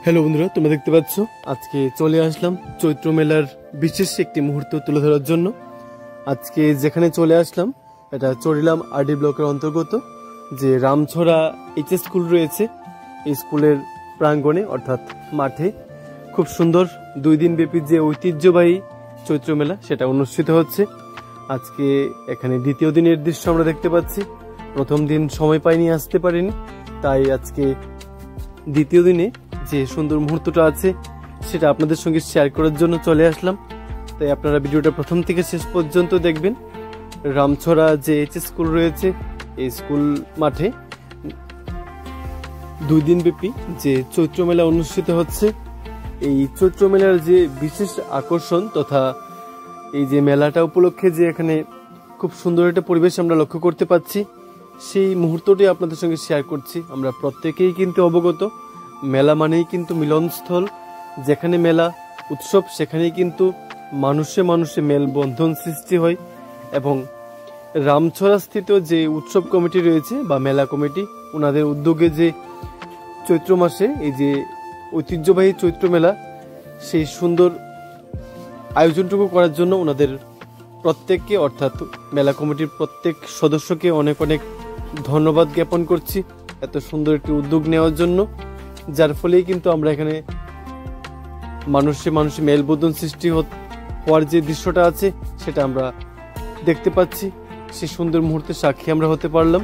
Hello বন্ধুরা, তোমরা দেখতে পাচ্ছ আজকে চলে আসলাম চৈত্র মেলার বিশেষ একটি মুহূর্ত তুলে ধরার জন্য। আজকে যেখানে চলে আসলাম এটা চড়িলাম আরডি ব্লকের অন্তর্গত যে রামছড়া এইচএস স্কুল রয়েছে, এই স্কুলের প্রাঙ্গণে অর্থাৎ মাঠে খুব সুন্দর 2 দিন ব্যাপী যে ঐতিহ্যবাহী চৈত্র মেলা সেটা অনুষ্ঠিত হচ্ছে। আজকে এখানে দ্বিতীয় দিনের দৃশ্য আমরা দেখতে পাচ্ছি। প্রথম দিন সময় পাইনি, আসতে পারিনি, তাই আজকে দ্বিতীয় দিনে যে সুন্দর মুহূর্তটা আছে সেটা আপনাদের সঙ্গে শেয়ার করার জন্য চলে আসলাম। তাই আপনারা ভিডিওটা প্রথম থেকে শেষ পর্যন্ত দেখবেন। রামছড়া যে এইচএস স্কুল রয়েছে এই স্কুল মাঠে 2 দিন ব্যাপী যে চৈত্র মেলা অনুষ্ঠিত হচ্ছে। এই চৈত্র মেলার যে বিশেষ আকর্ষণ তথা এই যে মেলাটা উপলক্ষে যে এখানে খুব সুন্দর একটা পরিবেশ আমরা লক্ষ্য করতে পাচ্ছি, সেই মুহূর্তটি আপনাদের সঙ্গে শেয়ার করছি। আমরা প্রত্যেকেই কিন্তু অবগত, মেলা মানেই কিন্তু মিলনস্থল। যেখানে মেলা উৎসব সেখানেই কিন্তু মানুষে মানুষে মেলবন্ধন সৃষ্টি হয়। এবং রামছড়া স্থিত যে উৎসব কমিটি রয়েছে বা মেলা কমিটি, ওনাদের উদ্যোগে যে চৈত্র মাসে এই যে ঐতিহ্যবাহী চৈত্র মেলা সেই সুন্দর আয়োজনটুকু করার জন্য ওনাদের প্রত্যেককে অর্থাৎ মেলা কমিটির প্রত্যেক সদস্যকে অনেক অনেক ধন্যবাদ জ্ঞাপন করছি এত সুন্দর একটি উদ্যোগ নেওয়ার জন্য, যার ফলেই কিন্তু আমরা এখানে মানুষে মানুষে মেলবন্ধন সৃষ্টি হওয়ার যে দৃশ্যটা আছে সেটা আমরা দেখতে পাচ্ছি। সেই সুন্দর মুহূর্তের সাক্ষী আমরা হতে পারলাম।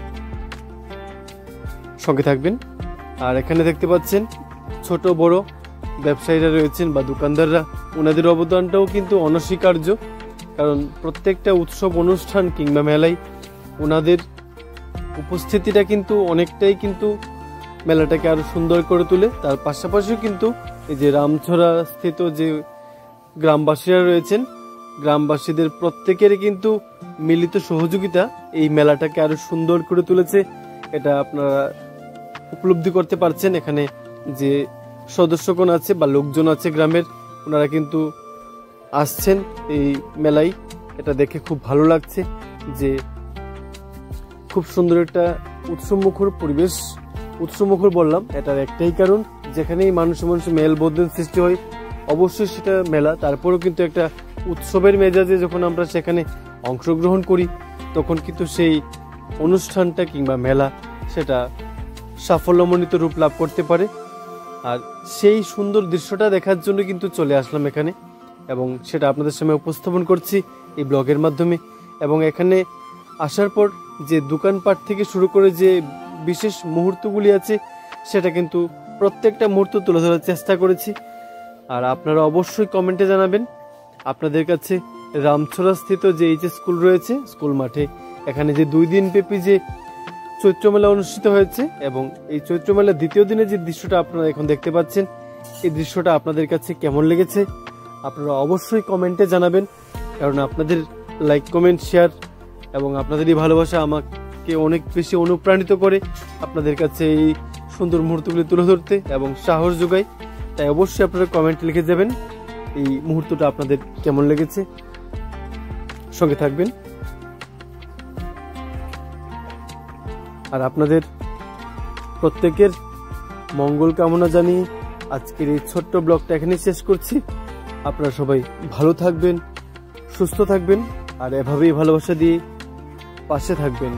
সঙ্গে থাকবেন। আর এখানে দেখতে পাচ্ছেন ছোট বড় ব্যবসায়ীরা রয়েছেন বা দোকানদাররা, ওনাদের অবদানটাও কিন্তু অনস্বীকার্য। কারণ প্রত্যেকটা উৎসব অনুষ্ঠান কিংবা মেলায় ওনাদের উপস্থিতিটা কিন্তু অনেকটাই কিন্তু মেলাটাকে আরো সুন্দর করে তোলে। তার পাশাপাশিও কিন্তু এই যে রামছড়া স্থিত যে গ্রামবাসীরা রয়েছেন, গ্রামবাসীদের প্রত্যেকের কিন্তু মিলিত সহযোগিতা এই মেলাটাকে আরো সুন্দর করে তুলেছে। এটা আপনারা উপলব্ধি করতে পারছেন। এখানে যে সদস্যগণ আছে বা লোকজন আছে গ্রামের, ওনারা কিন্তু আসছেন এই মেলায়। এটা দেখে খুব ভালো লাগছে যে খুব সুন্দর একটা উৎসবমুখর পরিবেশ। উৎসবমুখর বললাম এটার একটাই কারণ, যেখানেই মানুষে মানুষে মেলবন্ধন সৃষ্টি হয় অবশ্যই সেটা মেলা। তারপরেও কিন্তু একটা উৎসবের মেজাজে যখন আমরা সেখানে অংশগ্রহণ করি তখন কিন্তু সেই অনুষ্ঠানটা কিংবা মেলা সেটা সাফল্যমণ্ডিত রূপ লাভ করতে পারে। আর সেই সুন্দর দৃশ্যটা দেখার জন্য কিন্তু চলে আসলাম এখানে, এবং সেটা আপনাদের সামনে উপস্থাপন করছি এই ব্লগের মাধ্যমে। এবং এখানে আসার পর যে দোকানপাট থেকে শুরু করে যে বিশেষ মুহূর্তগুলি আছে সেটা কিন্তু প্রত্যেকটা মুহূর্ত তুলে ধরার চেষ্টা করেছি। আর আপনারা অবশ্যই কমেন্টে জানাবেন আপনাদের কাছে রামছড়া স্থিত যে এইচএস স্কুল রয়েছে স্কুল মাঠে এখানে যে 2 দিন ব্যাপী যে চৈত্র মেলা অনুষ্ঠিত হয়েছে এবং এই চৈত্র মেলার দ্বিতীয় দিনে যে দৃশ্যটা আপনারা এখন দেখতে পাচ্ছেন, এই দৃশ্যটা আপনাদের কাছে কেমন লেগেছে আপনারা অবশ্যই কমেন্টে জানাবেন। কারণ আপনাদের লাইক, কমেন্ট, শেয়ার এবং আপনাদের এই ভালোবাসা আমাকে অনেক বেশি অনুপ্রাণিত করে আপনাদের কাছে এই সুন্দর মুহূর্তগুলি তুলে ধরতে এবং সাহস যোগায়। তাই অবশ্যই আপনারা কমেন্টে লিখে যাবেন এই মুহূর্তটা আপনাদের কেমন লেগেছে। সঙ্গে থাকবেন। আর আপনাদের প্রত্যেকের মঙ্গল কামনা জানিয়ে আজকের এই ছোট্ট ব্লগটা এখানেই শেষ করছি। আপনারা সবাই ভালো থাকবেন, সুস্থ থাকবেন আর এভাবেই ভালোবাসা দিয়ে পাশে থাকবেন।